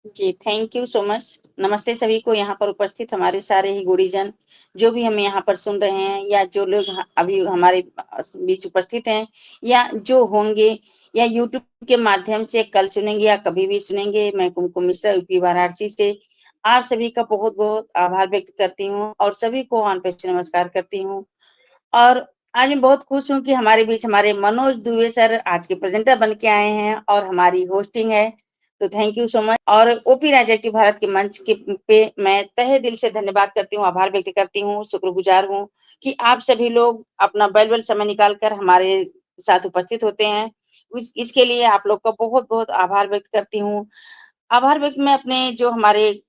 Ji, thank you so much. नमस्ते सभी को यहाँ पर उपस्थित हमारे सारे ही गुणीजन, जो भी हमें यहाँ पर सुन रहे हैं या जो लोग अभी हमारे बीच उपस्थित हैं या जो होंगे या यूट्यूब के माध्यम से कल सुनेंगे या कभी भी सुनेंगे। मैं कुमकुम मिश्रा यूपी वाराणसी से आप सभी का बहुत-बहुत आभार व्यक्त करती हूँ और सभी को ऑन पे नमस्कार करती हूँ। और आज मैं बहुत खुश हूँ कि हमारे बीच हमारे मनोज दुबे सर आज के प्रेज़ेंटर बन के आए हैं और हमारी होस्टिंग है। तो थैंक यू सो मच और ओपी राजा एक्टिव भारत के मंच के पे मैं तहे दिल से धन्यवाद करती हूँ, आभार व्यक्त करती हूँ, शुक्रगुज़ार हूँ कि आप सभी लोग अपना बेल-बेल समय निकाल कर हमारे साथ उपस्थित होते हैं। इसके लिए आप लोग का बहुत-बहुत आभार व्यक्त करती हूँ। आभार व्यक्त मैं अपने जो हमारे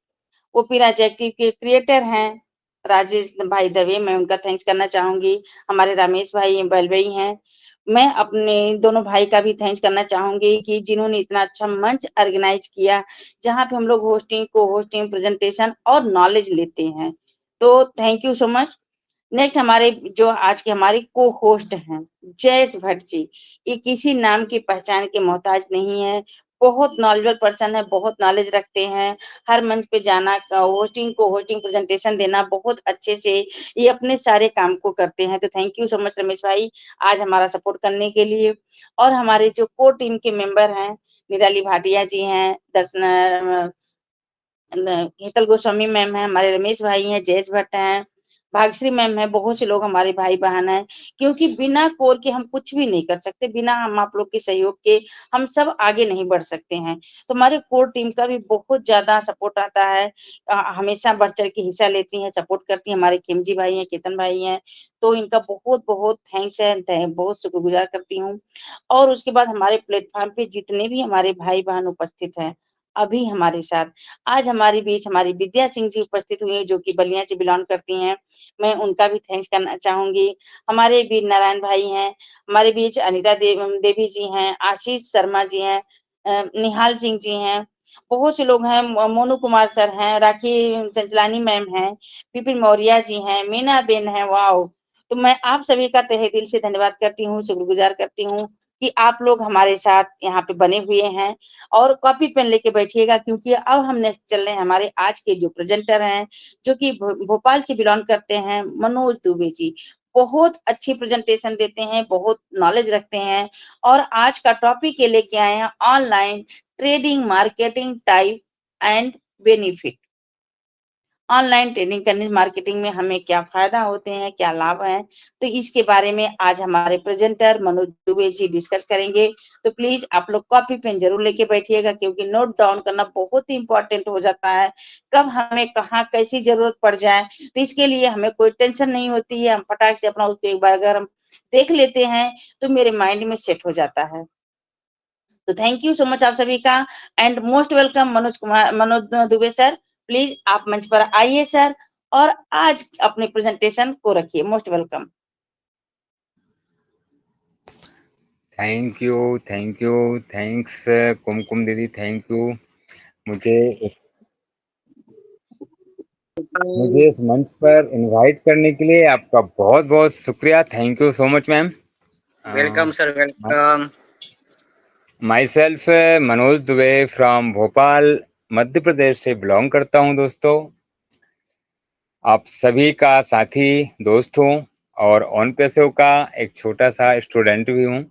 ओपी राजा एक्टिव के क्रिएटर हैं, राजेश भाई दवे, मैं उनका थैंक्स करना चाहूँगी। हमारे रमेश भाई बलवई हैं। मैं अपने दोनों भाई का भी थैंक्स करना चाहूँगी कि जिन्होंने इतना अच्छा मंच ऑर्गेनाइज़ किया, जहाँ पे हम लोग होस्टिंग, को-होस्टिंग, प्रेज़ेंटेशन और नॉलेज लेते हैं। तो thank you so much. Next हमारे जो आज के हमारे को-होस्ट हैं, जयेश भट्ट जी। ये किसी नाम की पहचान के मोहताज नहीं है। बहुत नॉलेजेबल पर्सन है, बहुत नॉलेज रखते हैं। हर मंच पे जाना होस्टिंग को होस्टिंग प्रेज़ेंटेशन देना बहुत अच्छे से ये अपने सारे काम को करते हैं। तो thank you so much Ramesh भाई, आज हमारा सपोर्ट करने के लिए। और हमारे जो कोर टीम के मेंबर हैं, निराली भाटिया जी हैं, हेतल गोस्वामी मैम हैं, हमारे रमेश भाई हैं, जयेश भट्ट हैं, भाग्यश्री मैम हैं, बहुत से लोग हमारे भाई-बहन हैं, क्योंकि बिना कोर के हम कुछ भी नहीं कर सकते, बिना हम आप लोग के सहयोग के हम सब आगे नहीं बढ़ सकते हैं। तो हमारे कोर टीम का भी बहुत ज़्यादा सपोर्ट रहता है। हमेशा बढ़-चढ़ के हिस्सा लेती हैं, सपोर्ट करती हैं, हमारे खिमजी भाई हैं, केतन भाई हैं, तो इनका बहुत-बहुत थैंक्स है, बहुत शुक्रगुज़ार करती हूँ। और उसके बाद हमारे प्लेटफ़ॉर्म पे जितने भी हमारे भाई-बहन उपस्थित हैं, अभी हमारे साथ आज हमारे बीच हमारी विद्या सिंह जी उपस्थित हुई हैं, जो कि बलिया से बिलॉन्ग करती हैं। मैं उनका भी थैंक्स करना चाहूँगी। हमारे वीर नारायण भाई हैं, हमारे बीच अनिता देवी जी हैं, आशीष शर्मा जी हैं, निहाल सिंह जी हैं, बहुत से लोग हैं, मोनू कुमार सर हैं, राखी चंचलानी मैम हैं, विपिन मौर्य जी हैं, मीना बेन हैं, वॉव! तो मैं आप सभी का तहे दिल से धन्यवाद करती हूँ, शुक्रगुज़ार करती हूँ कि आप लोग हमारे साथ यहाँ पे बने हुए हैं। और कॉपी पेन लेके बैठिएगा क्योंकि अब हम नेक्स्ट चल रहे हैं हमारे आज के जो प्रेजेंटर हैं, जो कि भोपाल से बिलॉन्ग करते हैं, मनोज दुबे जी। बहुत अच्छी प्रेजेंटेशन देते हैं, बहुत नॉलेज रखते हैं और आज का टॉपिक ये लेके आए हैं online trading, marketing type and benefit. Online trading करने मार्केटिंग में हमें क्या फ़ायदा होते हैं, क्या लाभ हैं? तो इसके बारे में आज हमारे प्रेज़ेंटर मनोज दुबे जी डिस्कस करेंगे। तो प्लीज़ आप लोग कॉपी पेन ज़रूर लेके बैठिएगा क्योंकि नोट डाउन करना बहुत ही इम्पोर्टेंट हो जाता है। कब हमें कहाँ कैसी ज़रूरत पड़ जाए, तो इसके लिए हमें कोई टेंशन नहीं होती है। हम फटाक से अपना उसको एक बार अगर हम देख लेते हैं, तो मेरे माइंड में सेट हो जाता है। तो थैंक यू सो मच आप सभी का and most welcome Manoj Dubey sir. Please आप मंच पर आइए सर और आज अपने प्रेजेंटेशन को रखिए। Most welcome. Thank you, thank you, thanks Kumkum दीदी, थैंक यू। मुझे इस मुझे इस मंच पर इनवाइट करने के लिए आपका बहुत-बहुत शुक्रिया। Thank you so much ma'am. Welcome, sir. Welcome. My self Manoj Dubey from Bhopal, Madhya Pradesh से बिलोंग करता हूं दोस्तों। आप सभी का साथी दोस्त हूं और ऑन पैसो का एक छोटा सा स्टूडेंट भी हूं।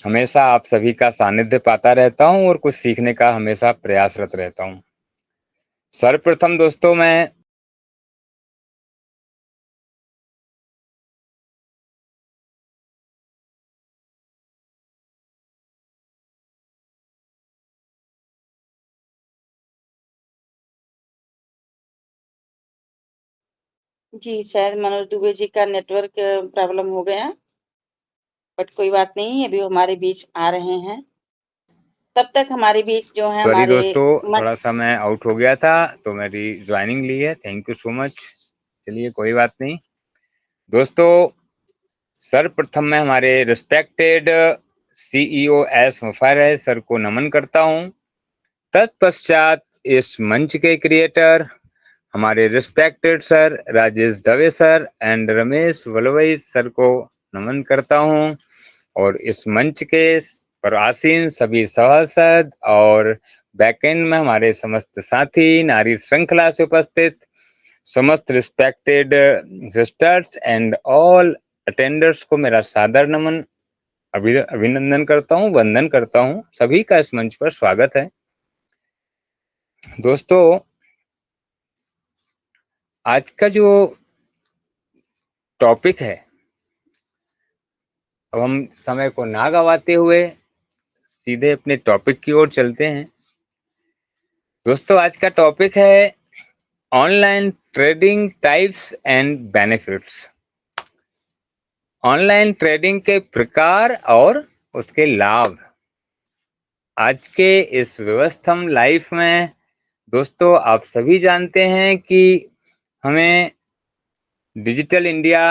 हमेशा आप सभी का सानिध्य पाता रहता हूं और कुछ सीखने का हमेशा प्रयासरत रहता हूं। सर्वप्रथम दोस्तों मैं जी सर, मनोज दुबे जी का नेटवर्क प्रॉब्लम हो गया, बट कोई बात नहीं, अभी वो हमारे बीच आ रहे हैं। तब तक हमारे बीच जो है सॉरी हमारे दोस्तों, मन, थोड़ा सा मैं आउट हो गया था तो मेरी ज्वाइनिंग ली है। Thank you so much. चलिए कोई बात नहीं दोस्तों। सर्वप्रथम मैं हमारे रिस्पेक्टेड सीईओ एस मुफार सर को नमन करता हूं। तत्पश्चात इस मंच के क्रिएटर हमारे respected sir Rajesh Dave sir and Ramesh Valvai sir को नमन करता हूं और इस मंच के पर आसीन सभी सभासद और बैकएंड में हमारे समस्त साथी, नारी श्रृंखला से उपस्थित समस्त respected sisters and all attenders को मेरा सादर नमन, अभिनंदन करता हूँ, वंदन करता हूँ। सभी का इस मंच पर स्वागत है। दोस्तों, आज का जो टॉपिक है, अब हम समय को ना गवाते हुए सीधे अपने टॉपिक की ओर चलते हैं। दोस्तों, आज का टॉपिक है online trading types and benefits. Online trading के प्रकार और उसके लाभ। आज के इस व्यस्तम लाइफ में दोस्तों, आप सभी जानते हैं कि हमें डिजिटल इंडिया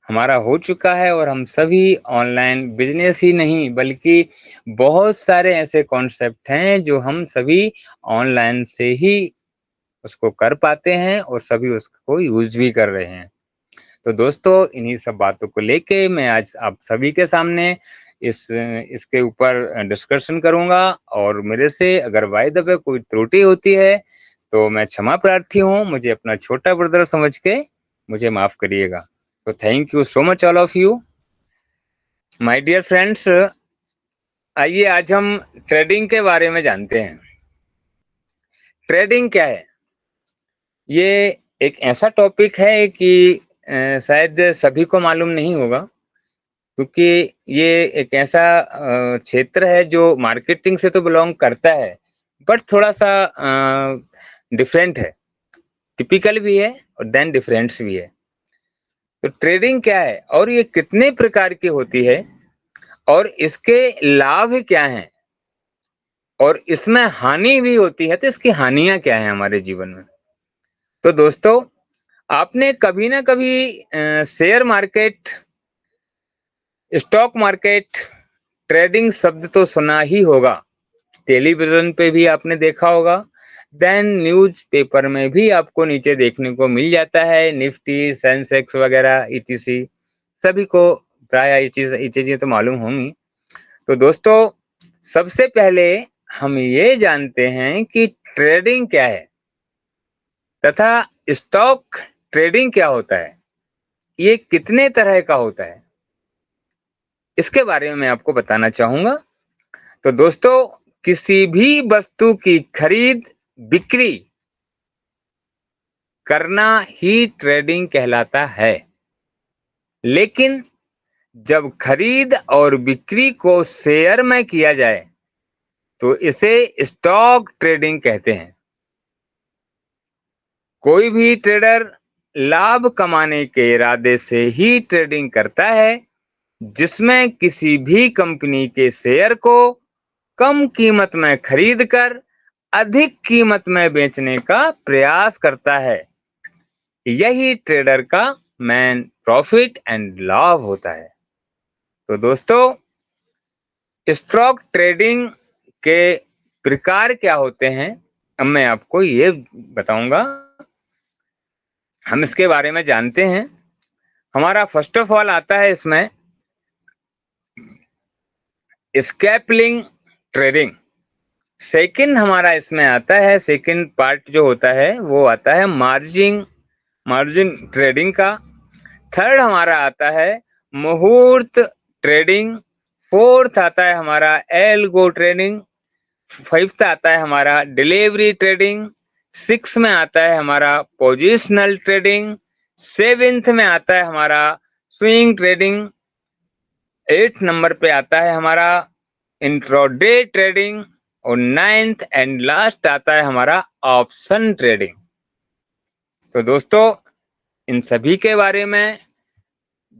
हमारा हो चुका है और हम सभी ऑनलाइन बिजनेस ही नहीं बल्कि बहुत सारे ऐसे कॉन्सेप्ट हैं जो हम सभी ऑनलाइन से ही उसको कर पाते हैं और सभी उसको यूज भी कर रहे हैं। तो दोस्तों, इन्हीं सब बातों को लेके मैं आज आप सभी के सामने इसके ऊपर डिस्कशन करूंगा और मेरे से अगर बाय द वे कोई त्रुटि होती है तो मैं क्षमा प्रार्थी हूँ। मुझे अपना छोटा ब्रदर समझ के मुझे माफ करिएगा। तो thank you so much all of you my dear friends. आइए आज हम ट्रेडिंग के बारे में जानते हैं। ट्रेडिंग क्या है? ये एक ऐसा टॉपिक है कि शायद सभी को मालूम नहीं होगा, क्योंकि ये एक ऐसा क्षेत्र है जो मार्केटिंग से तो बिलोंग करता है, बट थोड़ा सा डिफरेंट है। टिपिकल भी है और देन डिफरेंट भी है। तो ट्रेडिंग क्या है और ये कितने प्रकार की होती है और इसके लाभ क्या हैं और इसमें हानि भी होती है, तो इसकी हानियां क्या है हमारे जीवन में। तो दोस्तों, आपने कभी ना कभी share market, stock market, trading शब्द तो सुना ही होगा। टेलीविजन पे भी आपने देखा होगा, देन न्यूज पेपर में भी आपको नीचे देखने को मिल जाता है। निफ्टी, सेंसेक्स वगैरह ईटीसी सभी को प्राय ये चीजें तो मालूम होंगी। तो दोस्तों, सबसे पहले हम ये जानते हैं कि ट्रेडिंग क्या है तथा स्टॉक ट्रेडिंग क्या होता है, ये कितने तरह का होता है, इसके बारे में मैं आपको बताना चाहूंगा। तो दोस्तों, किसी भी वस्तु की खरीद बिक्री करना ही ट्रेडिंग कहलाता है, लेकिन जब खरीद और बिक्री को शेयर में किया जाए तो इसे स्टॉक ट्रेडिंग कहते हैं। कोई भी ट्रेडर लाभ कमाने के इरादे से ही ट्रेडिंग करता है, जिसमें किसी भी कंपनी के शेयर को कम कीमत में खरीदकर अधिक कीमत में बेचने का प्रयास करता है। यही ट्रेडर का मेन प्रॉफिट एंड लाभ होता है। तो दोस्तों, स्टॉक ट्रेडिंग के प्रकार क्या होते हैं, अब मैं आपको ये बताऊंगा। हम इसके बारे में जानते हैं। हमारा फर्स्ट ऑफ ऑल आता है इसमें स्कैल्पिंग ट्रेडिंग। सेकंड हमारा इसमें आता है, सेकंड पार्ट जो होता है वो आता है मार्जिन ट्रेडिंग का। थर्ड हमारा आता है मुहूर्त ट्रेडिंग। फोर्थ आता है हमारा एल्गो ट्रेडिंग। फिफ्थ आता है हमारा डिलीवरी ट्रेडिंग। सिक्स में आता है हमारा पोजिशनल ट्रेडिंग। सेवेंथ में आता है हमारा स्विंग ट्रेडिंग। 8 नंबर पे आता है हमारा इंट्राडे ट्रेडिंग और 9th एंड लास्ट आता है हमारा ऑप्शन ट्रेडिंग। तो दोस्तों, इन सभी के बारे में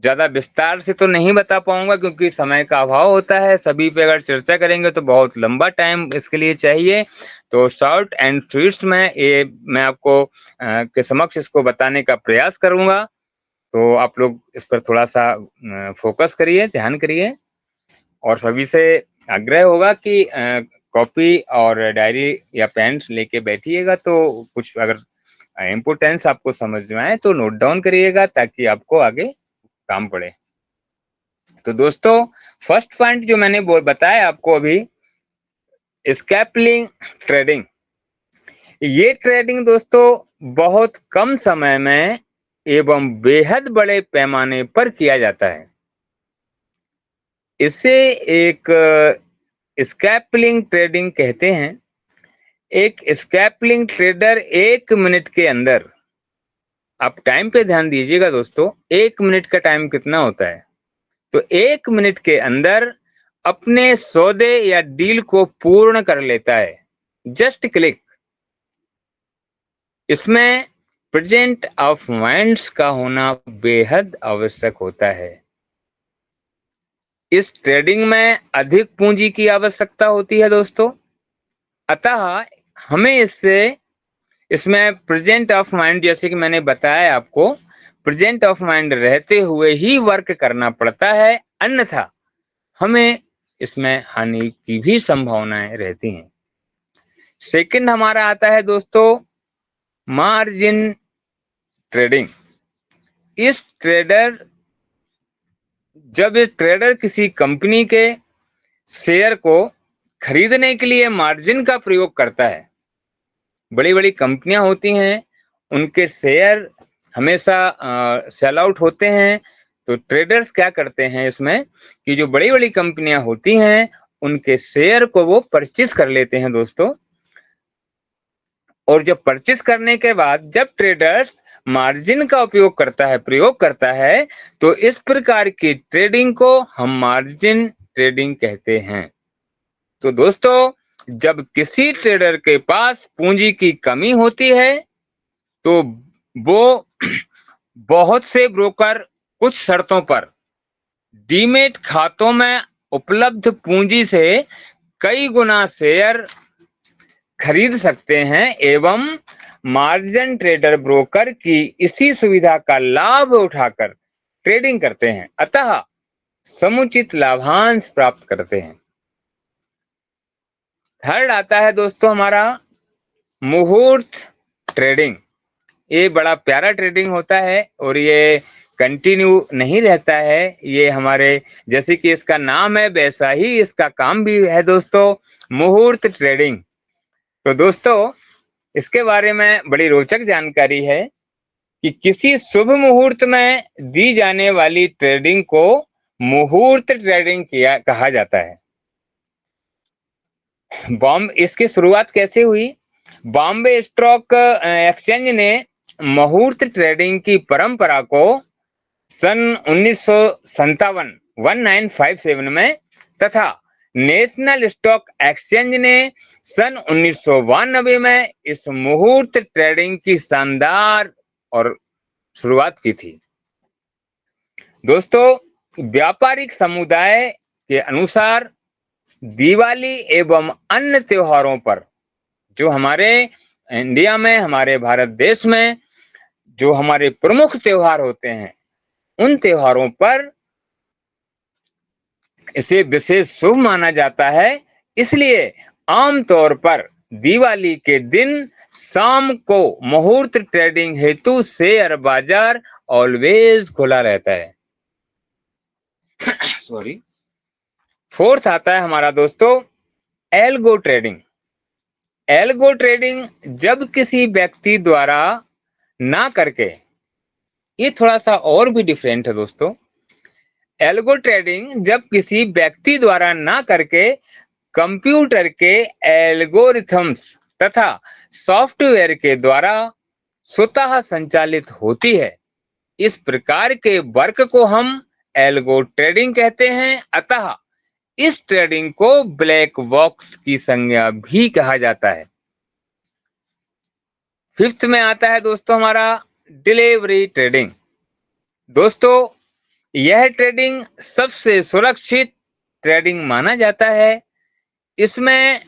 ज्यादा विस्तार से तो नहीं बता पाऊंगा क्योंकि समय का अभाव होता है। सभी पे अगर चर्चा करेंगे तो बहुत लंबा टाइम इसके लिए चाहिए। तो शॉर्ट एंड स्वीट में ये मैं आपको के समक्ष इसको बताने का प्रयास करूंगा। तो आप लोग इस पर थोड़ा सा फोकस करिए, ध्यान करिए और सभी से आग्रह होगा कि कॉपी और डायरी या पेन लेके बैठिएगा। तो कुछ अगर इम्पोर्टेंस आपको समझ में आए तो नोट डाउन करिएगा ताकि आपको आगे काम पड़े। तो दोस्तों फर्स्ट पॉइंट जो मैंने बताया आपको अभी, स्कैल्पिंग ट्रेडिंग। ये ट्रेडिंग दोस्तों बहुत कम समय में एवं बेहद बड़े पैमाने पर किया जाता है। इसे एक स्कैल्पिंग ट्रेडिंग कहते हैं। एक स्कैल्पिंग ट्रेडर 1 मिनट के अंदर, आप टाइम पे ध्यान दीजिएगा दोस्तों, 1 मिनट का टाइम कितना होता है, तो 1 मिनट के अंदर अपने सौदे या डील को पूर्ण कर लेता है, जस्ट क्लिक। इसमें प्रेजेंट ऑफ माइंड्स का होना बेहद आवश्यक होता है। इस ट्रेडिंग में अधिक पूंजी की आवश्यकता होती है दोस्तों, अतः हमें इसमें प्रेजेंट ऑफ माइंड, जैसे कि मैंने बताया आपको, प्रेजेंट ऑफ माइंड रहते हुए ही वर्क करना पड़ता है, अन्यथा हमें इसमें हानि की भी संभावनाएं रहती हैं। सेकंड हमारा आता है दोस्तों मार्जिन ट्रेडिंग। जब इस ट्रेडर किसी कंपनी के शेयर को खरीदने के लिए मार्जिन का प्रयोग करता है, बड़ी बड़ी कंपनियां होती हैं, उनके शेयर हमेशा सेल आउट होते हैं, तो ट्रेडर्स क्या करते हैं इसमें कि जो बड़ी बड़ी कंपनियां होती हैं उनके शेयर को वो परचेज कर लेते हैं दोस्तों। और जब परचेज करने के बाद जब ट्रेडर्स मार्जिन का प्रयोग करता है, तो इस प्रकार की ट्रेडिंग को हम मार्जिन ट्रेडिंग कहते हैं। तो दोस्तों जब किसी ट्रेडर के पास पूंजी की कमी होती है, तो वो बहुत से ब्रोकर कुछ शर्तों पर डीमेट खातों में उपलब्ध पूंजी से कई गुना शेयर खरीद सकते हैं एवं मार्जिन ट्रेडर ब्रोकर की इसी सुविधा का लाभ उठाकर ट्रेडिंग करते हैं, अतः समुचित लाभांश प्राप्त करते हैं। थर्ड आता है दोस्तों हमारा मुहूर्त ट्रेडिंग। ये बड़ा प्यारा ट्रेडिंग होता है और ये कंटिन्यू नहीं रहता है, ये हमारे जैसे कि इसका नाम है वैसा ही इसका काम भी है दोस्तों, मुहूर्त ट्रेडिंग। तो दोस्तों इसके बारे में बड़ी रोचक जानकारी है कि किसी शुभ मुहूर्त में दी जाने वाली ट्रेडिंग को मुहूर्त ट्रेडिंग कहा जाता है। इसकी शुरुआत कैसे हुई? बॉम्बे स्टॉक एक्सचेंज ने मुहूर्त ट्रेडिंग की परंपरा को सन 1957 में तथा नेशनल स्टॉक एक्सचेंज ने सन 1992 में इस मुहूर्त ट्रेडिंग की शानदार और शुरुआत की थी। दोस्तों व्यापारिक समुदाय के अनुसार दिवाली एवं अन्य त्योहारों पर, जो हमारे इंडिया में, हमारे भारत देश में जो हमारे प्रमुख त्योहार होते हैं, उन त्योहारों पर इसे विशेष शुभ माना जाता है। इसलिए आमतौर पर दिवाली के दिन शाम को मुहूर्त ट्रेडिंग हेतु शेयर बाजार ऑलवेज खुला रहता है। सॉरी। फोर्थ आता है हमारा दोस्तों एल्गो ट्रेडिंग। एल्गो ट्रेडिंग जब किसी व्यक्ति द्वारा ना करके, ये थोड़ा सा और भी डिफरेंट है दोस्तों। एल्गो ट्रेडिंग जब किसी व्यक्ति द्वारा ना करके कंप्यूटर के एल्गोरिथम्स तथा सॉफ्टवेयर के द्वारा स्वतः संचालित होती है। इस प्रकार के वर्क को हम एल्गो ट्रेडिंग कहते हैं, अतः इस ट्रेडिंग को ब्लैक बॉक्स की संज्ञा भी कहा जाता है। फिफ्थ में आता है दोस्तों हमारा डिलीवरी ट्रेडिंग। दोस्तों यह ट्रेडिंग सबसे सुरक्षित ट्रेडिंग माना जाता है। इसमें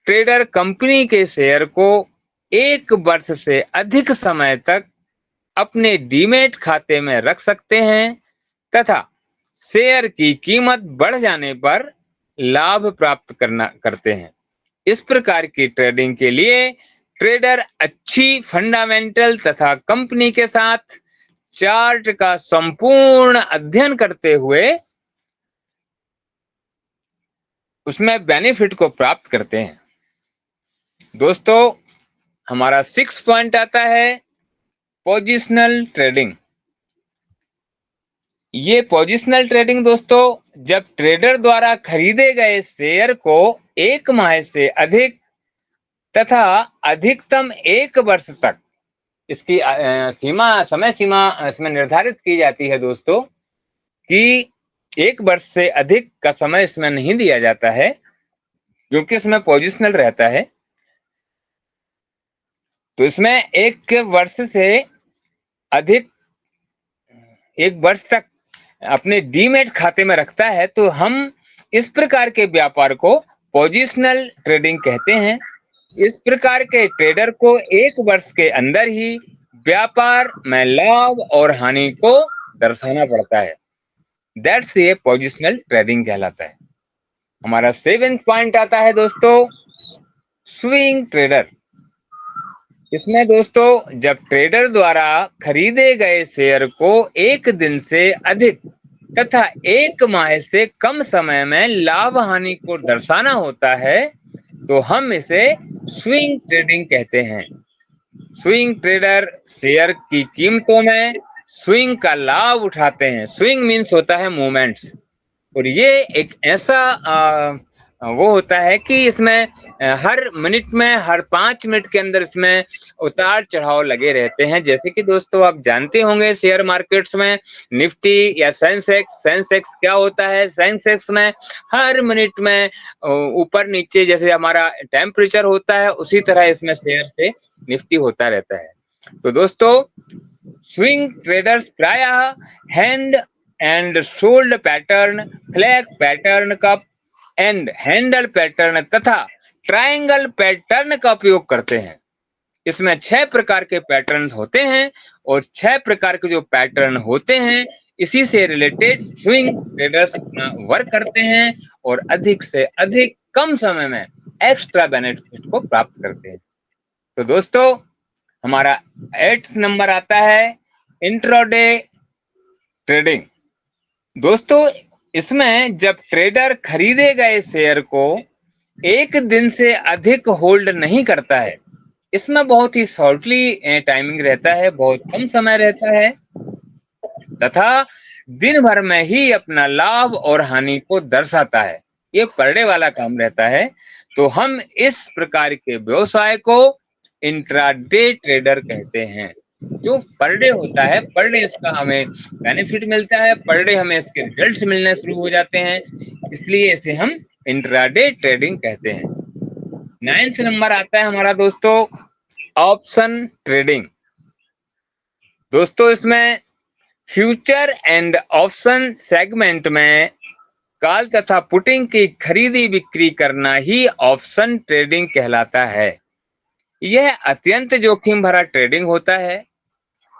ट्रेडर कंपनी के शेयर को 1 वर्ष से अधिक समय तक अपने डीमेट खाते में रख सकते हैं तथा शेयर की कीमत बढ़ जाने पर लाभ प्राप्त करते हैं। इस प्रकार की ट्रेडिंग के लिए ट्रेडर अच्छी फंडामेंटल तथा कंपनी के साथ चार्ट का संपूर्ण अध्ययन करते हुए उसमें बेनिफिट को प्राप्त करते हैं। दोस्तों, हमारा 6 पॉइंट आता है पोजिशनल ट्रेडिंग। ये पोजिशनल ट्रेडिंग दोस्तों, जब ट्रेडर द्वारा खरीदे गए शेयर को 1 माह से अधिक तथा अधिकतम 1 वर्ष तक इसकी समय सीमा इसमें निर्धारित की जाती है दोस्तों, कि 1 वर्ष से अधिक का समय इसमें नहीं दिया जाता है, क्योंकि इसमें पोजिशनल रहता है। तो इसमें 1 वर्ष से अधिक 1 वर्ष तक अपने डीमेट खाते में रखता है, तो हम इस प्रकार के व्यापार को पोजिशनल ट्रेडिंग कहते हैं। इस प्रकार के ट्रेडर को 1 वर्ष के अंदर ही व्यापार में लाभ और हानि को दर्शाना पड़ता है। दैट्स ये पोजिशनल ट्रेडिंग कहलाता है। हमारा 7th पॉइंट आता है दोस्तों स्विंग ट्रेडर। इसमें दोस्तों, जब ट्रेडर द्वारा खरीदे गए शेयर को 1 दिन से अधिक तथा 1 माह से कम समय में लाभ हानि को दर्शाना होता है, तो हम इसे स्विंग ट्रेडिंग कहते हैं। स्विंग ट्रेडर शेयर की कीमतों में स्विंग का लाभ उठाते हैं। स्विंग मीन्स होता है मूवमेंट्स, और ये एक ऐसा वो होता है कि इसमें हर मिनट में, हर 5 मिनट के अंदर इसमें उतार चढ़ाव लगे रहते हैं। जैसे कि दोस्तों आप जानते होंगे शेयर मार्केट्स में निफ्टी या सेंसेक्स क्या होता है। सेंसेक्स में हर मिनट में ऊपर नीचे जैसे हमारा टेम्परेचर होता है, उसी तरह इसमें शेयर से निफ्टी होता रहता है। तो दोस्तों, स्विंग ट्रेडर्स प्रायः हैंड एंड शोल्ड पैटर्न, फ्लैग पैटर्न का एंड हैंडल पैटर्न तथा ट्रायंगल पैटर्न का उपयोग करते हैं। इसमें 6 प्रकार के पैटर्न होते हैं, और 6 प्रकार के जो पैटर्न होते हैं, इसी से रिलेटेड स्विंग ट्रेडर्स अपना वर्क करते हैं और अधिक से अधिक कम समय में एक्स्ट्रा बेनिफिट को प्राप्त करते हैं। तो दोस्तों, हमारा 8th नंबर आता है इंट्राडे ट्रेडिंग। दोस्तों, इसमें जब ट्रेडर खरीदे गए शेयर को 1 दिन से अधिक होल्ड नहीं करता है, इसमें बहुत ही शॉर्टली टाइमिंग रहता है, बहुत कम समय रहता है, तथा दिन भर में ही अपना लाभ और हानि को दर्शाता है। ये पर डे वाला काम रहता है। तो हम इस प्रकार के व्यवसाय को इंट्राडे ट्रेडर कहते हैं। जो पर डे होता है, पर डे इसका हमें बेनिफिट मिलता है, पर डे हमें इसके रिजल्ट्स मिलने शुरू हो जाते हैं, इसलिए इसे हम इंट्राडे ट्रेडिंग कहते हैं। 9th नंबर आता है हमारा दोस्तों ऑप्शन ट्रेडिंग। दोस्तों, इसमें फ्यूचर एंड ऑप्शन सेगमेंट में कॉल तथा पुटिंग की खरीदी बिक्री करना ही ऑप्शन ट्रेडिंग कहलाता है। यह अत्यंत जोखिम भरा ट्रेडिंग होता है।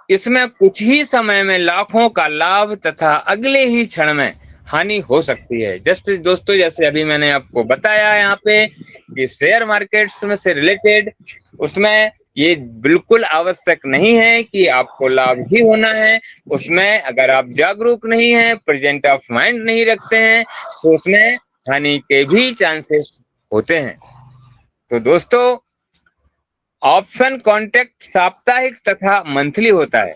इसमें कुछ ही समय में लाखों का लाभ तथा अगले ही क्षण में हानि हो सकती है। जैसे दोस्तों, जैसे अभी मैंने आपको बताया यहाँ पे कि शेयर मार्केट्स में से रिलेटेड, उसमें ये बिल्कुल आवश्यक नहीं है कि आपको लाभ ही होना है। उसमें अगर आप जागरूक नहीं हैं, प्रेजेंट ऑफ माइंड नहीं रखते हैं, तो उसमें हानि के भी चांसेस होते हैं। तो दोस्तों, ऑप्शन कॉन्ट्रैक्ट साप्ताहिक तथा मंथली होता है।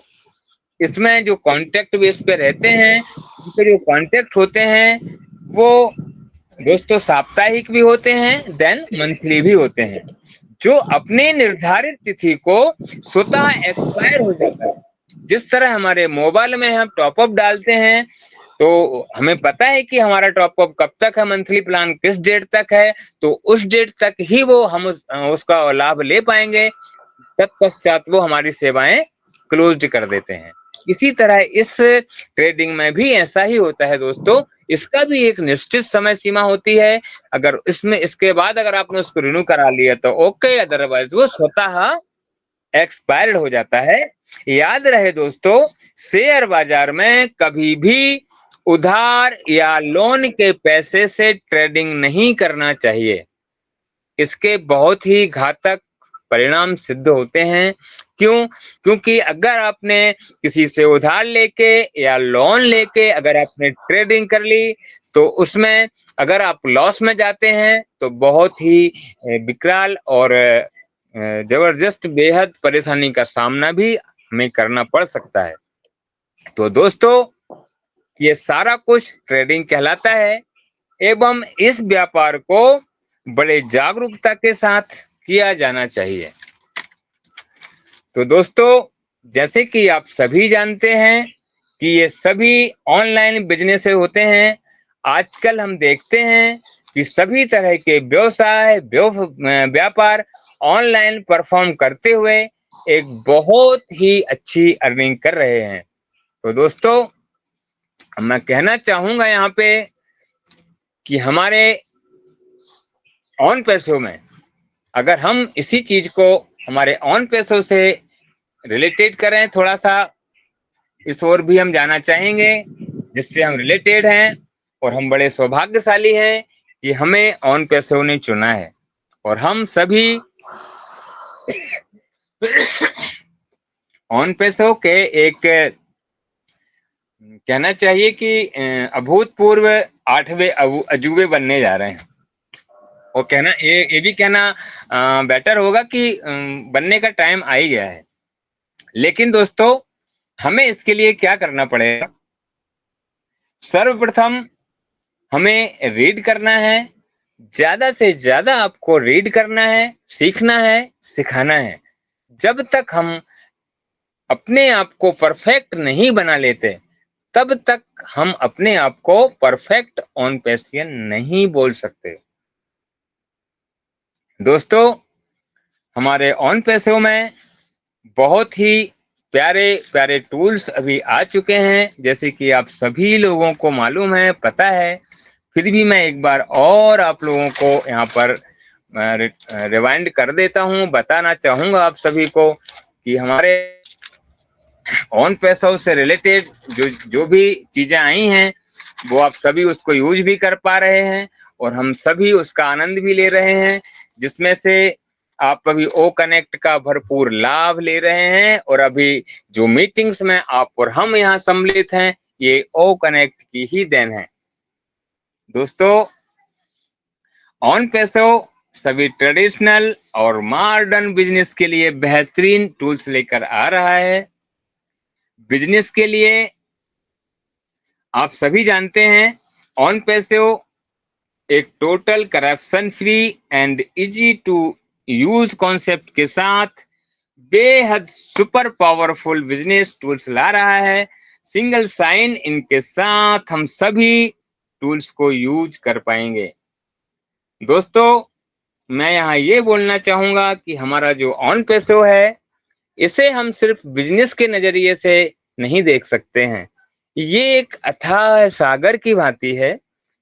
इसमें जो कॉन्ट्रैक्ट बेस पे रहते हैं, उनके जो कॉन्ट्रैक्ट होते हैं वो दोस्तों साप्ताहिक भी होते हैं, देन मंथली भी होते हैं, जो अपने निर्धारित तिथि को स्वतः एक्सपायर हो जाता है। जिस तरह हमारे मोबाइल में हम टॉपअप डालते हैं, तो हमें पता है कि हमारा टॉपअप कब तक है, मंथली प्लान किस डेट तक है, तो उस डेट तक ही वो हम उसका लाभ ले पाएंगे, तत्पश्चात वो हमारी सेवाएं क्लोज कर देते हैं। इसी तरह इस ट्रेडिंग में भी ऐसा ही होता है दोस्तों। इसका भी एक निश्चित समय सीमा होती है। अगर इसमें इसके बाद अगर आपने उसको रिन्यू करा लिया तो ओके, अदरवाइज वो स्वतः एक्सपायर्ड हो जाता है। याद रहे दोस्तों, शेयर बाजार में कभी भी उधार या लोन के पैसे से ट्रेडिंग नहीं करना चाहिए। इसके बहुत ही घातक परिणाम सिद्ध होते हैं। क्यों? क्योंकि अगर आपने किसी से उधार लेके या लोन लेके अगर आपने ट्रेडिंग कर ली, तो उसमें अगर आप लॉस में जाते हैं तो बहुत ही विकराल और जबरदस्त बेहद परेशानी का सामना भी हमें करना पड़ सकता है। तो दोस्तों, ये सारा कुछ ट्रेडिंग कहलाता है एवं इस व्यापार को बड़े जागरूकता के साथ किया जाना चाहिए। तो दोस्तों, जैसे कि आप सभी जानते हैं कि ये सभी ऑनलाइन बिजनेस होते हैं। आजकल हम देखते हैं कि सभी तरह के व्यवसाय व्यापार ऑनलाइन परफॉर्म करते हुए एक बहुत ही अच्छी अर्निंग कर रहे हैं। तो दोस्तों, मैं कहना चाहूंगा यहाँ पे कि हमारे ऑन पैसों में अगर हम इसी चीज को हमारे ऑन पैसों से रिलेटेड करें, थोड़ा सा इस ओर भी हम जाना चाहेंगे जिससे हम रिलेटेड हैं और हम बड़े सौभाग्यशाली हैं कि हमें ऑन पैसों ने चुना है। और हम सभी ऑन पैसों के एक कहना चाहिए कि अभूतपूर्व 8वें अजूबे बनने जा रहे हैं। और कहना ये भी कहना बेटर होगा कि बनने का टाइम आ ही गया है। लेकिन दोस्तों, हमें इसके लिए क्या करना पड़ेगा? सर्वप्रथम हमें रीड करना है, ज्यादा से ज्यादा आपको रीड करना है, सीखना है, सिखाना है। जब तक हम अपने आप को परफेक्ट नहीं बना लेते तब तक हम अपने आप को परफेक्ट ऑन पैसियन नहीं बोल सकते। दोस्तों, हमारे ऑन पैसों में बहुत ही प्यारे प्यारे टूल्स अभी आ चुके हैं, जैसे कि आप सभी लोगों को मालूम है, पता है। फिर भी मैं एक बार और आप लोगों को यहाँ पर रिवाइंड कर देता हूँ। बताना चाहूंगा आप सभी को कि हमारे ऑन पैसों से रिलेटेड जो भी चीजें आई हैं वो आप सभी उसको यूज भी कर पा रहे हैं और हम सभी उसका आनंद भी ले रहे हैं, जिसमें से आप अभी ओ कनेक्ट का भरपूर लाभ ले रहे हैं। और अभी जो मीटिंग्स में आप और हम यहाँ सम्मिलित हैं, ये ओ कनेक्ट की ही देन है। दोस्तों, ऑन पैसों सभी ट्रेडिशनल और मॉडर्न बिजनेस के लिए बेहतरीन टूल्स लेकर आ रहा है। बिजनेस के लिए आप सभी जानते हैं, ऑन पैसों एक total corruption free and easy to use concept के साथ बेहद सुपर पावरफुल बिजनेस टूल्स ला रहा है। सिंगल साइन इन के साथ हम सभी टूल्स को यूज कर पाएंगे। दोस्तों, मैं यहाँ ये बोलना चाहूंगा कि हमारा जो ऑन पैसों है, इसे हम सिर्फ बिजनेस के नजरिए से नहीं देख सकते हैं। ये एक अथाह सागर की भांति है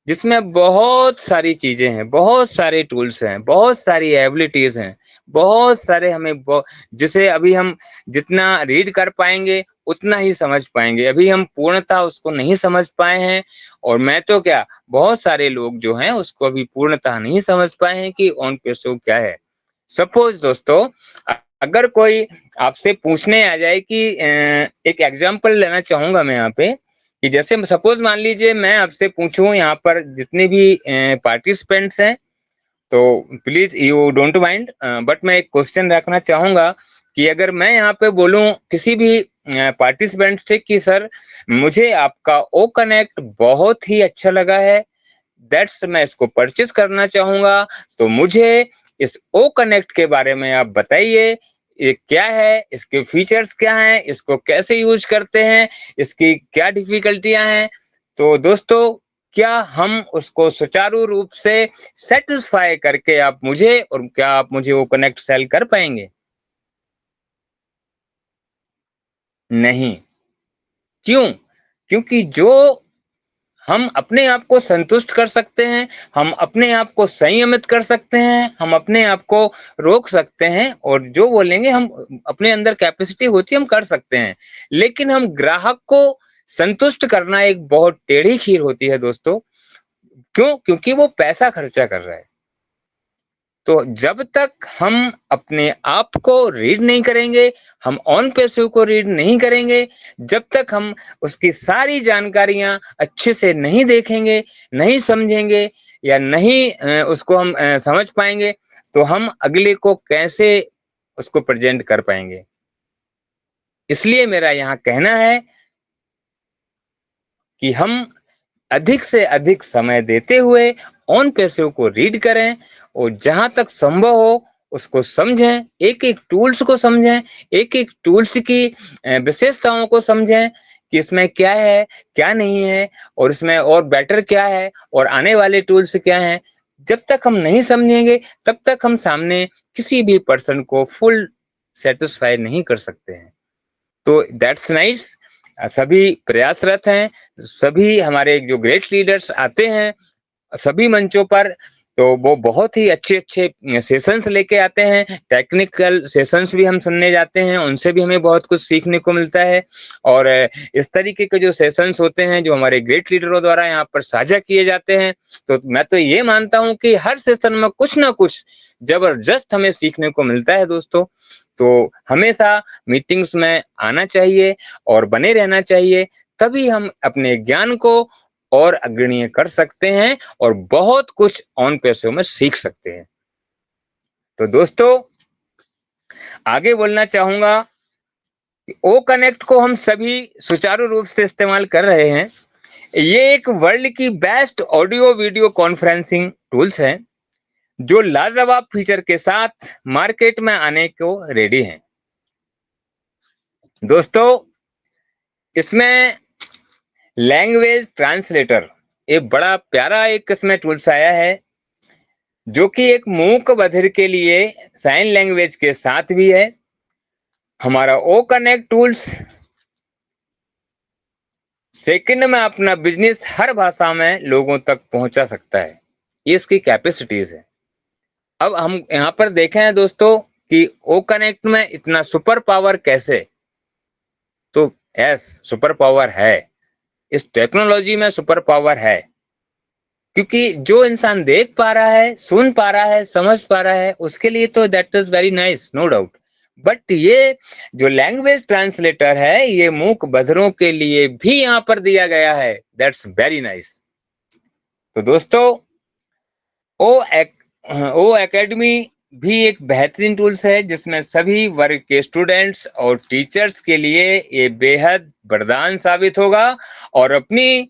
जिसमें बहुत सारी चीजें हैं, बहुत सारे टूल्स हैं, बहुत सारी एबिलिटीज हैं, बहुत सारे हमें जिसे अभी हम जितना रीड कर पाएंगे उतना ही समझ पाएंगे। अभी हम पूर्णतः उसको नहीं समझ पाए हैं और मैं तो क्या, बहुत सारे लोग जो हैं उसको अभी पूर्णतः नहीं समझ पाए हैं कि ऑन पैसों क्या है। सपोज दोस्तों, अगर कोई आपसे पूछने आ जाए कि एक एग्जांपल लेना चाहूंगा मैं यहाँ पे कि जैसे सपोज मान लीजिए मैं आपसे पूछूं, यहाँ पर जितने भी पार्टिसिपेंट्स हैं, तो please you don't mind, but मैं एक क्वेश्चन रखना चाहूंगा कि अगर मैं यहाँ पे बोलूं किसी भी पार्टिसिपेंट से कि सर मुझे आपका ओ कनेक्ट बहुत ही अच्छा लगा है, दैट्स मैं इसको परचेज करना चाहूंगा, तो मुझे इस ओ कनेक्ट के बारे में आप बताइए, ये क्या है, इसके फीचर्स क्या हैं, इसको कैसे यूज करते हैं, इसकी क्या डिफिकल्टियां हैं। तो दोस्तों, क्या हम उसको सुचारू रूप से सेटिस्फाई करके आप मुझे, और क्या आप मुझे वो कनेक्ट सेल कर पाएंगे? नहीं। क्यों? क्योंकि जो हम अपने आप को संतुष्ट कर सकते हैं, हम अपने आप को संयमित कर सकते हैं, हम अपने आप को रोक सकते हैं और जो बोलेंगे हम अपने अंदर कैपेसिटी होती है, हम कर सकते हैं। लेकिन हम ग्राहक को संतुष्ट करना एक बहुत टेढ़ी खीर होती है दोस्तों। क्यों? क्योंकि वो पैसा खर्चा कर रहा है। तो जब तक हम अपने आप को रीड नहीं करेंगे, हम ऑन पैसिव को रीड नहीं करेंगे, जब तक हम उसकी सारी जानकारियां अच्छे से नहीं देखेंगे, नहीं समझेंगे या नहीं उसको हम समझ पाएंगे, तो हम अगले को कैसे उसको प्रेजेंट कर पाएंगे। इसलिए मेरा यहाँ कहना है कि हम अधिक से अधिक समय देते हुए ऑन पैसिव को रीड करें और जहां तक संभव हो उसको समझें, एक-एक टूल्स को समझें, एक-एक टूल्स की विशेषताओं को समझें कि इसमें क्या है, क्या नहीं है और इसमें और बेटर क्या है और आने वाले टूल्स क्या हैं। जब तक हम नहीं समझेंगे, तब तक हम सामने किसी भी पर्सन को फुल सैटिस्फाई नहीं कर सकते हैं। तो दैट्स नाइस। सभी प्रयासरत हैं, सभी हमारे जो ग्रेट लीडर्स आते हैं सभी मंचों पर, तो वो बहुत ही अच्छे-अच्छे सेशंस लेके आते हैं, टेक्निकल सेशंस भी हम सुनने जाते हैं, उनसे भी हमें बहुत कुछ सीखने को मिलता है। और इस तरीके के जो सेशंस होते हैं, जो हमारे ग्रेट लीडरों द्वारा यहाँ पर साझा किए जाते हैं, तो मैं तो ये मानता हूँ कि हर सेशन में कुछ ना कुछ जबरदस्त हमें सीखने को मिलता है दोस्तों। तो हमेशा मीटिंग्स में आना चाहिए और बने रहना चाहिए, तभी हम अपने ज्ञान को और अग्रणीय कर सकते हैं और बहुत कुछ ऑन पैसिव में सीख सकते हैं। तो दोस्तों आगे बोलना चाहूंगा कि ओ कनेक्ट को हम सभी सुचारू रूप से इस्तेमाल कर रहे हैं। ये एक वर्ल्ड की best audio video conferencing tools है जो लाजवाब फीचर के साथ मार्केट में आने को रेडी हैं। दोस्तों इसमें लैंग्वेज ट्रांसलेटर एक बड़ा प्यारा एक इसमें टूल्स आया है जो कि एक मूक बधिर के लिए साइन लैंग्वेज के साथ भी है। हमारा ओ कनेक्ट टूल्स सेकंड में अपना बिजनेस हर भाषा में लोगों तक पहुंचा सकता है, ये इसकी कैपेसिटीज है। अब हम यहाँ पर देखें दोस्तों कि ओ कनेक्ट में इतना सुपर पावर कैसे, तो यस सुपर पावर है, इस टेक्नोलॉजी में सुपर पावर है, क्योंकि जो इंसान देख पा रहा है, सुन पा रहा है, समझ पा रहा है, उसके लिए तो that is very nice, no doubt. But ये जो लैंग्वेज ट्रांसलेटर है, ये मूक बधिरों के लिए भी यहाँ पर दिया गया है, दैट्स वेरी नाइस। तो दोस्तों ओ एकेडमी भी एक बेहतरीन टूल्स है जिसमें सभी वर्ग के स्टूडेंट्स और टीचर्स के लिए ये बेहद वरदान साबित होगा और अपनी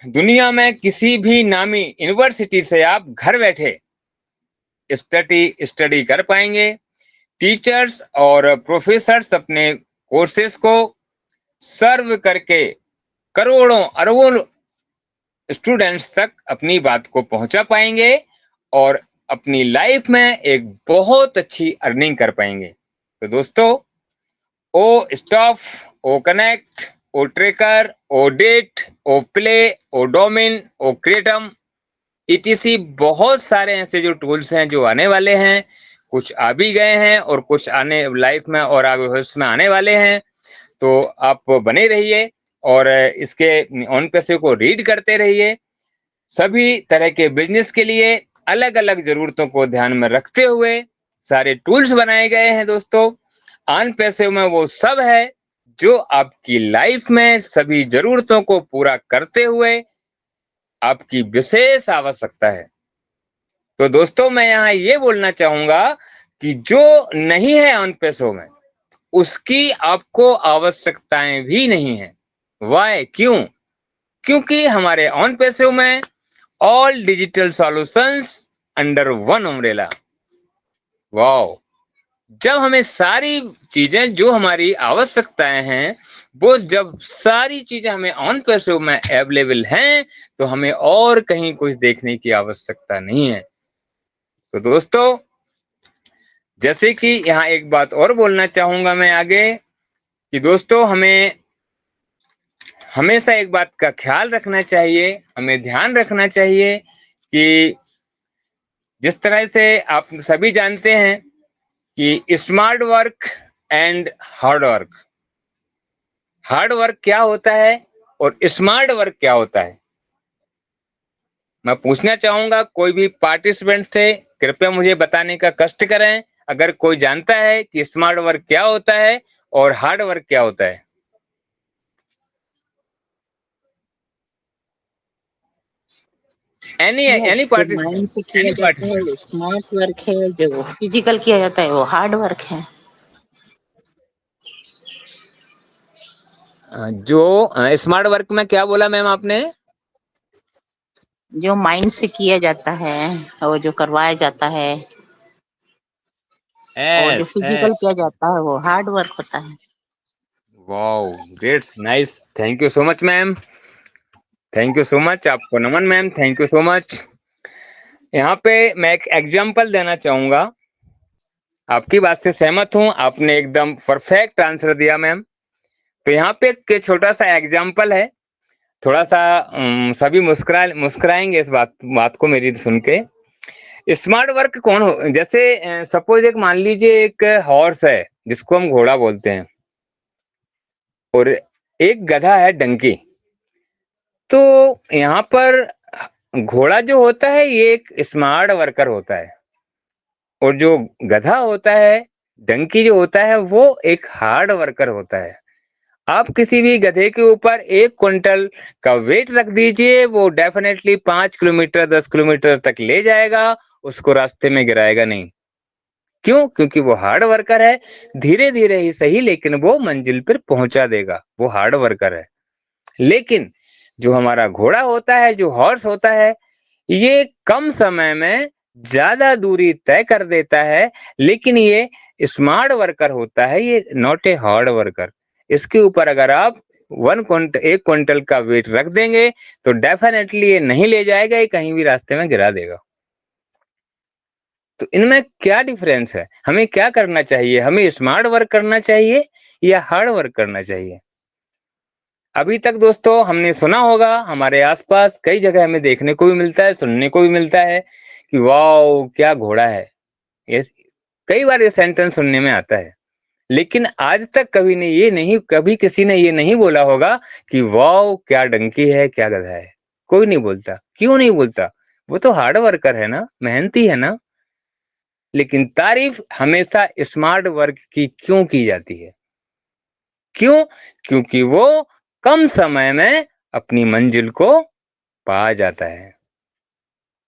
दुनिया में किसी भी नामी यूनिवर्सिटी से आप घर बैठे स्टडी कर पाएंगे। टीचर्स और प्रोफेसर्स अपने कोर्सेज को सर्व करके करोड़ों अरबों स्टूडेंट्स तक अपनी बात को पहुंचा पाएंगे और अपनी लाइफ में एक बहुत अच्छी अर्निंग कर पाएंगे। तो दोस्तों ओ स्टॉफ, ओ कनेक्ट, ओ ट्रेकर, ओ डेट, ओ प्ले, ओ डोमिन, ओ क्रिएटम ETC बहुत सारे ऐसे जो टूल्स हैं जो आने वाले हैं, कुछ आ भी गए हैं और कुछ आने लाइफ में और आगे भविष्य में आने वाले हैं। तो आप बने रहिए और इसके ऑन पैसिव को रीड करते रहिए। सभी तरह के बिजनेस के लिए अलग अलग जरूरतों को ध्यान में रखते हुए सारे टूल्स बनाए गए हैं दोस्तों। ऑन पैसिव में वो सब है जो आपकी लाइफ में सभी जरूरतों को पूरा करते हुए आपकी विशेष आवश्यकता है। तो दोस्तों मैं यहाँ ये बोलना चाहूंगा कि जो नहीं है ऑन पैसिव में उसकी आपको आवश्यकताएं भी नहीं है। वाई, क्यों? क्योंकि हमारे ऑन पैसिव में all digital solutions under one umbrella. Wow, जब हमें सारी चीजें जो हमारी आवश्यकताएं हैं वो जब सारी चीजें हमें ऑन पैसिव में अवेलेबल हैं तो हमें और कहीं कुछ देखने की आवश्यकता नहीं है। तो दोस्तों जैसे कि यहाँ एक बात और बोलना चाहूंगा मैं आगे कि दोस्तों हमें हमेशा एक बात का ख्याल रखना चाहिए, हमें ध्यान रखना चाहिए कि जिस तरह से आप सभी जानते हैं कि smart work and hard work, hard work क्या होता है और स्मार्ट वर्क क्या होता है। मैं पूछना चाहूंगा कोई भी पार्टिसिपेंट से कृपया मुझे बताने का कष्ट करें अगर कोई जानता है कि स्मार्ट वर्क क्या होता है और हार्ड वर्क क्या होता है। एनी यस, जो माइंड से किया एनी जाता है वो स्मार्ट वर्क है, जो फिजिकल किया जाता है वो हार्ड वर्क है। जो स्मार्ट वर्क में क्या बोला मैम आपने? जो माइंड से किया जाता है और जो करवाया जाता है और जो एस फिजिकल किया जाता है वो हार्ड वर्क होता है। Wow, great, nice, thank you so much ma'am, thank you so much, आपको नमन ma'am, thank you so much. यहाँ पे मैं एक एग्जांपल देना चाहूंगा। आपकी बात से सहमत हूँ, आपने एकदम परफेक्ट आंसर दिया मैम। तो यहाँ पे एक छोटा सा एग्जांपल है, थोड़ा सा सभी मुस्कुराएंगे इस बात को मेरी सुन के। स्मार्ट वर्क कौन हो, जैसे सपोज एक मान लीजिए एक हॉर्स है जिसको हम घोड़ा बोलते हैं, और एक गधा है डंकी। तो यहाँ पर घोड़ा जो होता है ये एक स्मार्ट वर्कर होता है, और जो गधा होता है, डंकी जो होता है, वो एक हार्ड वर्कर होता है। आप किसी भी गधे के ऊपर 1 क्विंटल का वेट रख दीजिए, वो डेफिनेटली 5 किलोमीटर 10 किलोमीटर तक ले जाएगा, उसको रास्ते में गिराएगा नहीं। क्यों? क्योंकि वो हार्ड वर्कर है, धीरे धीरे ही सही लेकिन वो मंजिल पर पहुंचा देगा, वो हार्ड वर्कर है। लेकिन जो हमारा घोड़ा होता है, जो हॉर्स होता है, ये कम समय में ज्यादा दूरी तय कर देता है, लेकिन ये स्मार्ट वर्कर होता है, ये नॉट ए हार्ड वर्कर। इसके ऊपर अगर आप 1 क्विंटल का वेट रख देंगे तो डेफिनेटली ये नहीं ले जाएगा, ये कहीं भी रास्ते में गिरा देगा। तो इनमें क्या डिफरेंस है? हमें क्या करना चाहिए? हमें स्मार्ट वर्क करना चाहिए या हार्ड वर्क करना चाहिए? अभी तक दोस्तों हमने सुना होगा, हमारे आसपास कई जगह हमें देखने को भी मिलता है, सुनने को भी मिलता है कि वाओ क्या घोड़ा है। ये कई बार ये सेंटेंस सुनने में आता है, लेकिन आज तक कभी किसी ने ये नहीं बोला होगा कि वाओ क्या डंकी है, क्या गधा है। कोई नहीं बोलता। क्यों नहीं बोलता? वो तो हार्ड वर्कर है ना, मेहनती है ना। लेकिन तारीफ हमेशा स्मार्ट वर्क की क्यों की जाती है? क्यों? क्योंकि वो कम समय में अपनी मंजिल को पा जाता है।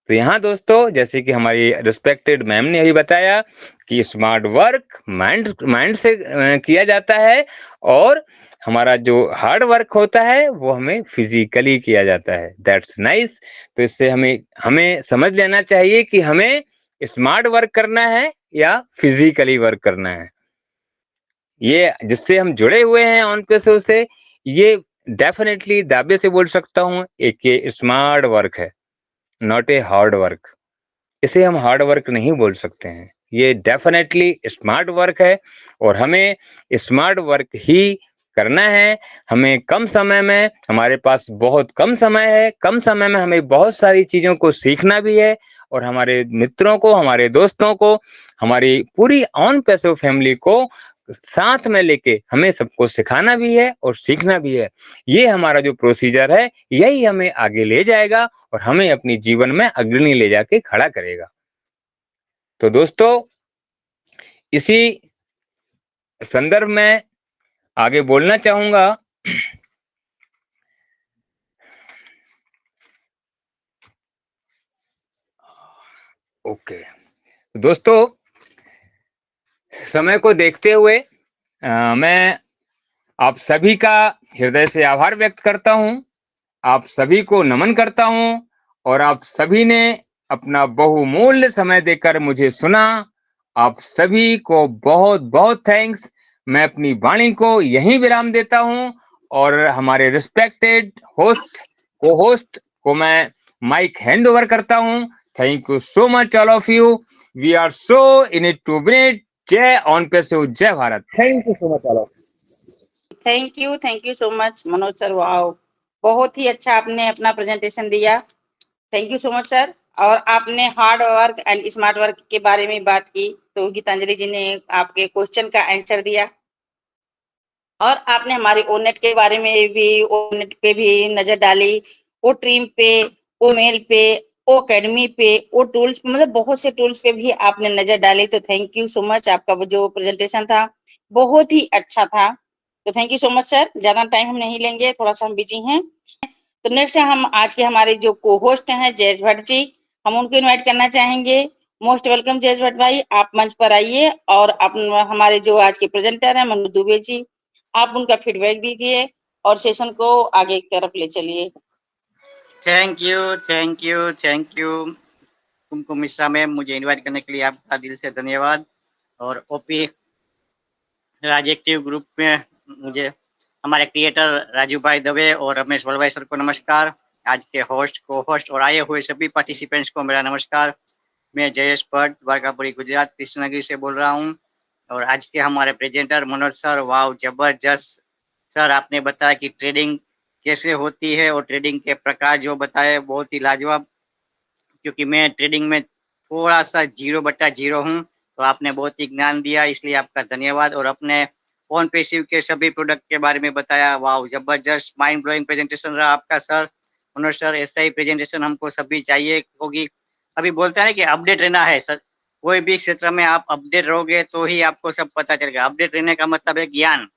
तो यहाँ दोस्तों, जैसे कि हमारी रिस्पेक्टेड मैम ने अभी बताया कि स्मार्ट वर्क माइंड से किया जाता है, और हमारा जो हार्ड वर्क होता है वो हमें फिजिकली किया जाता है। That's nice. तो इससे हमें समझ लेना चाहिए कि हमें स्मार्ट वर्क करना है या फिजिकली वर्क करना है। ये जिससे हम जुड़े हुए हैं ऑन पैसों से, ये डेफिनेटली दावे से बोल सकता हूँ, एक ये स्मार्ट वर्क है, नॉट ए हार्ड वर्क। इसे हम हार्ड वर्क नहीं बोल सकते हैं, ये डेफिनेटली स्मार्ट वर्क है, और हमें स्मार्ट वर्क ही करना है। हमें कम समय में, हमारे पास बहुत कम समय है, कम समय में हमें बहुत सारी चीजों को सीखना भी है, और हमारे मित्रों को, हमारे दोस्तों को, हमारी पूरी ऑन पैसो फैमिली को साथ में लेके हमें सबको सिखाना भी है और सीखना भी है। ये हमारा जो प्रोसीजर है, यही हमें आगे ले जाएगा और हमें अपनी जीवन में अग्रणी ले जाके खड़ा करेगा। तो दोस्तों, इसी संदर्भ में आगे बोलना चाहूंगा। ओके दोस्तों, समय को देखते हुए मैं आप सभी का हृदय से आभार व्यक्त करता हूं, आप सभी को नमन करता हूं, और आप सभी ने अपना बहुमूल्य समय देकर मुझे सुना। आप सभी को बहुत बहुत थैंक्स। मैं अपनी वाणी को यहीं विराम देता हूं, और हमारे रिस्पेक्टेड को होस्ट को मैं माइक हैंड ओवर करता हूं। Thank you so much all of you. We are so in it to win it. जय ऑन पैसो, जय Bharat. Thank you so much all of. Thank you so much Manoj sir. Wow, बहुत ही अच्छा आपने अपना presentation दिया। Thank you so much sir. और आपने hard work and smart work के बारे में बात की, तो गीतांजलि जी ने आपके क्वेश्चन का आंसर दिया, और आपने हमारे ओनेट के बारे में भी, ओनेट पे भी नजर डाली, वो ट्रीम पे, वो मेल पे, वो अकेडमी पे, वो टूल्स पे, मतलब बहुत से टूल्स पे भी आपने नजर डाली, तो थैंक यू सो मच। आपका वो जो प्रेजेंटेशन था बहुत ही अच्छा था, तो thank you so much sir. ज्यादा टाइम हम नहीं लेंगे, थोड़ा सा हम बिजी हैं। तो नेक्स्ट हम आज के हमारे जो को होस्ट हैं जयेश भट्ट जी, हम उनको इनवाइट करना चाहेंगे। मोस्ट वेलकम जयेश भट्ट भाई, आप मंच पर आइए और हमारे जो आज के प्रेजेंटर हैं मनोज दुबे जी, आप उनका फीडबैक दीजिए और सेशन को आगे की तरफ ले चलिए। Thank you, thank you, thank you Kumkum Mishra ma'am, मुझे इनवाइट करने के लिए आपका दिल से धन्यवाद। और ओपी राज एक्टिव ग्रुप में मुझे हमारे क्रिएटर राजू भाई दवे और रमेश वलभाई सर को नमस्कार। आज के होस्ट, को होस्ट और आए हुए सभी पार्टिसिपेंट्स को मेरा नमस्कार। मैं जयेश भट्ट, द्वारकापुरी गुजरात कृष्णनगरी से बोल रहा हूँ। और आज के हमारे प्रेजेंटर मनोज सर, वाह जबरदस्त सर, आपने बताया कि ट्रेडिंग कैसे होती है और ट्रेडिंग के प्रकार जो बताए बहुत ही लाजवाब, क्योंकि मैं ट्रेडिंग में थोड़ा सा 0/0 हूँ, तो आपने बहुत ही ज्ञान दिया, इसलिए आपका धन्यवाद। और अपने फोन पैसिव के सभी प्रोडक्ट के बारे में बताया, वाह जबरदस्त माइंड ब्लोइंग प्रेजेंटेशन रहा आपका सर। मनोज सर, ऐसा ही प्रेजेंटेशन हमको सभी चाहिए, क्योंकि अभी बोलते हैं ना कि अपडेट रहना है सर, कोई भी क्षेत्र में आप अपडेट रहोगे तो ही आपको सब पता चलेगा। अपडेट रहने का मतलब है ज्ञान,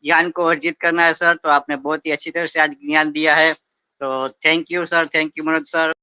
ज्ञान को अर्जित करना है सर। तो आपने बहुत ही अच्छी तरह से आज ज्ञान दिया है, तो thank you sir, thank you Manoj sir.